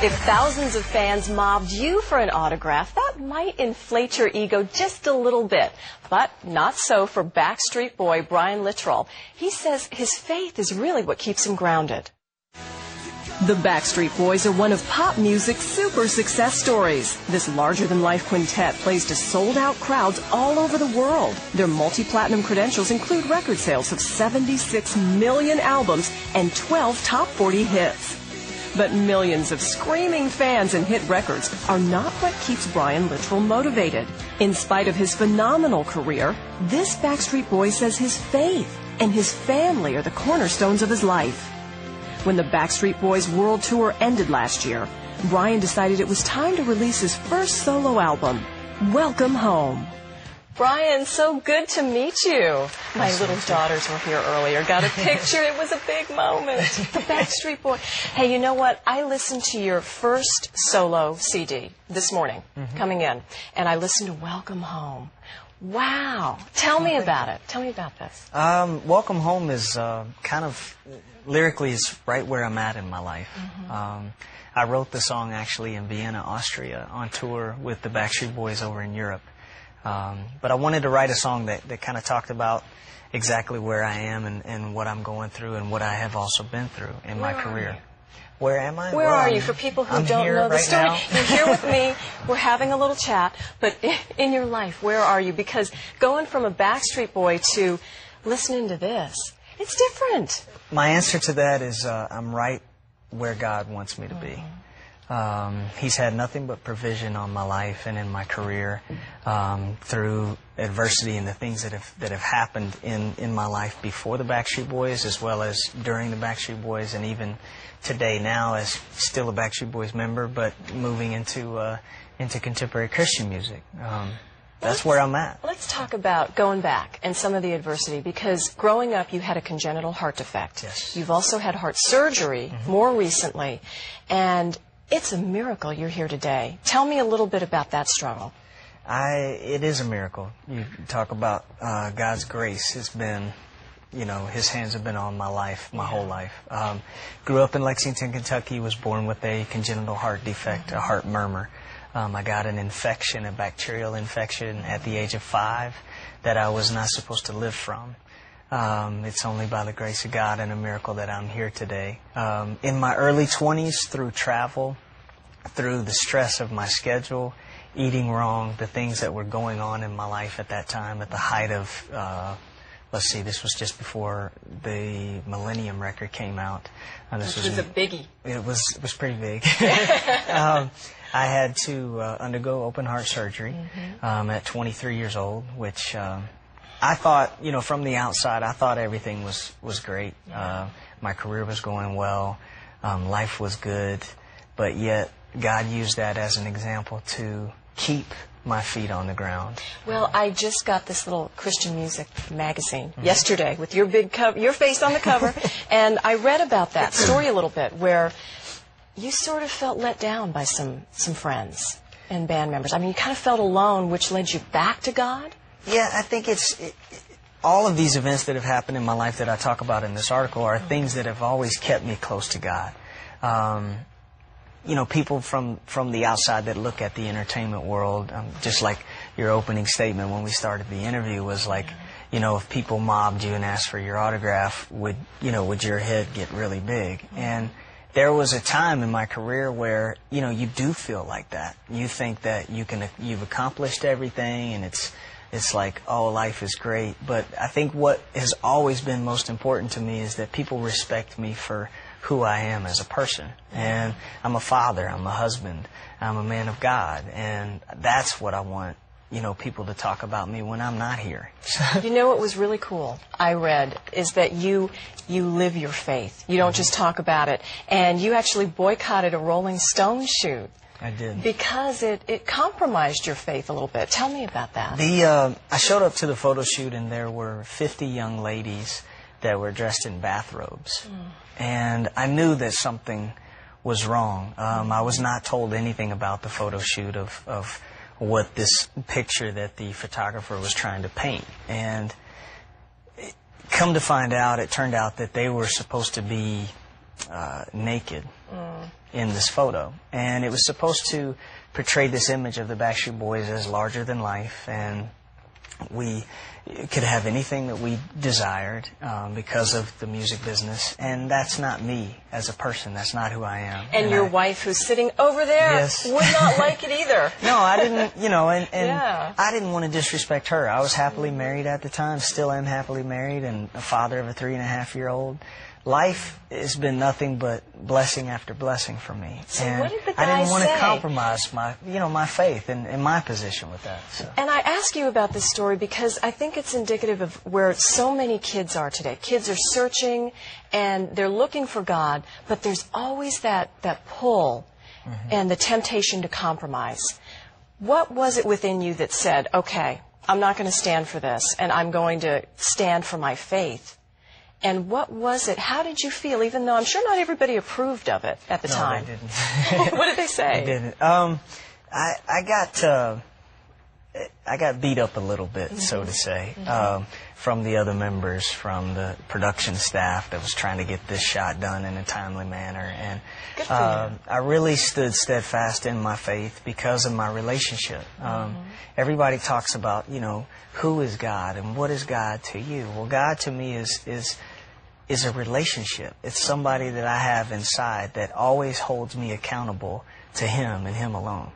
If thousands of fans mobbed you for an autograph, that might inflate your ego just a little bit. But not so for Backstreet Boy Brian Littrell. He says his faith is really what keeps him grounded. The Backstreet Boys are one of pop music's super success stories. This larger-than-life quintet plays to sold-out crowds all over the world. Their multi-platinum credentials include record sales of 76 million albums and 12 top 40 hits. But millions of screaming fans and hit records are not what keeps Brian Littrell motivated. In spite of his phenomenal career, this Backstreet Boy says his faith and his family are the cornerstones of his life. When the Backstreet Boys World Tour ended last year, Brian decided it was time to release his first solo album, Welcome Home. Brian, so good to meet you. My little daughters were here earlier. Got a picture. It was a big moment. The Backstreet Boy. Hey, you know what? I listened to your first solo CD this morning, coming in, and I listened to Welcome Home. Wow. Tell me about it. Tell me about this. Welcome Home is kind of, lyrically, is right where I'm at in my life. I wrote the song actually in Vienna, Austria, on tour with the Backstreet Boys over in Europe. But I wanted to write a song that kind of talked about exactly where I am and what I'm going through and what I have also been through in my career. Where am I? Where are you? For people who don't know the story, you're here with me. We're having a little chat. But in your life, where are you? Because going from a Backstreet Boy to listening to this, it's different. My answer to that is I'm right where God wants me to be. He's had nothing but provision on my life and in my career through adversity and the things that have happened in my life before the Backstreet Boys, as well as during the Backstreet Boys, and even today now as still a Backstreet Boys member, but moving into contemporary Christian music. That's where I'm at. Let's talk about going back and some of the adversity, because growing up you had a congenital heart defect. Yes. You've also had heart surgery more recently, and it's a miracle you're here today. Tell me a little bit about that struggle. It is a miracle. You talk about God's grace has been, you know, His hands have been on my life, my whole life. Grew up in Lexington, Kentucky, was born with a congenital heart defect, a heart murmur. I got an infection, a bacterial infection at the age of 5 that I was not supposed to live from. It's only by the grace of God and a miracle that I'm here today. In my early 20s, through travel, through the stress of my schedule, eating wrong, the things that were going on in my life at that time, at the height of, let's see, this was just before the Millennium record came out. This was a biggie. It was pretty big. I had to undergo open heart surgery at 23 years old, which I thought, you know, from the outside, I thought everything was great. My career was going well. Life was good. But yet, God used that as an example to keep my feet on the ground. Well, I just got this little Christian music magazine yesterday with your big cover, your face on the cover, and I read about that story a little bit, where you sort of felt let down by some friends and band members. I mean, you kind of felt alone, which led you back to God? Yeah, I think all of these events that have happened in my life that I talk about in this article are things that have always kept me close to God. You know, people from the outside that look at the entertainment world, just like your opening statement when we started the interview was like, you know, if people mobbed you and asked for your autograph, would your head get really big? And there was a time in my career where, you know, you do feel like that. You think that you've accomplished everything, and it's like, oh, life is great. But I think what has always been most important to me is that people respect me for who I am as a person. And I'm a father, I'm a husband, I'm a man of God, and that's what I want, you know, people to talk about me when I'm not here. You know what was really cool, I read, is that you live your faith. You don't just talk about it. And you actually boycotted a Rolling Stones shoot. I did. Because it compromised your faith a little bit. Tell me about that. I showed up to the photo shoot, and there were 50 young ladies that were dressed in bathrobes. And I knew that something was wrong. I was not told anything about the photo shoot of what this picture that the photographer was trying to paint. And come to find out, it turned out that they were supposed to be naked in this photo. And it was supposed to portray this image of the Backstreet Boys as larger than life, and we could have anything that we desired because of the music business. And that's not me as a person. That's not who I am. And your wife, who's sitting over there, yes, would not like it either. No, I didn't, you know, and Yeah. I didn't want to disrespect her. I was happily married at the time, still am happily married, and a father of a 3.5-year-old. Life has been nothing but blessing after blessing for me. So and what did the I guy didn't want to say? compromise my faith and my position with that. So. And I ask you about this story because I think it's indicative of where so many kids are today. Kids are searching and they're looking for God, but there's always that pull and the temptation to compromise. What was it within you that said, okay, I'm not going to stand for this and I'm going to stand for my faith? And what was it? How did you feel, even though I'm sure not everybody approved of it at the time? No, they didn't. What did they say? They didn't. I got beat up a little bit, so to say, from the other members, from the production staff that was trying to get this shot done in a timely manner. And Good for you. I really stood steadfast in my faith because of my relationship. Everybody talks about, you know, who is God and what is God to you? Well, God to me is a relationship. It's somebody that I have inside that always holds me accountable to Him and Him alone.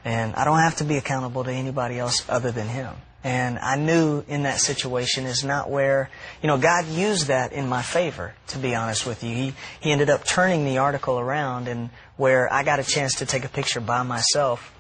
And I don't have to be accountable to anybody else other than Him. And I knew in that situation is not where, you know, God used that in my favor, to be honest with you. He ended up turning the article around, and where I got a chance to take a picture by myself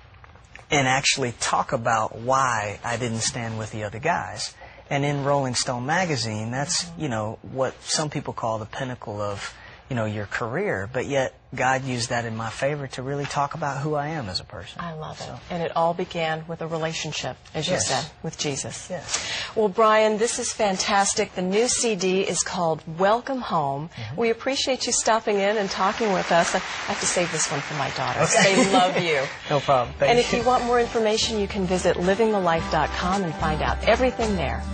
and actually talk about why I didn't stand with the other guys. And in Rolling Stone magazine, that's, you know, what some people call the pinnacle of, you know, your career. But yet God used that in my favor to really talk about who I am as a person. I love it. And it all began with a relationship, as you Yes. said, with Jesus. Yes. Well, Brian, this is fantastic. The new CD is called Welcome Home. We appreciate you stopping in and talking with us. I have to save this one for my daughters. Okay. They love you. No problem. Thank And you. if you want more information, you can visit livingthelife.com and find out everything there.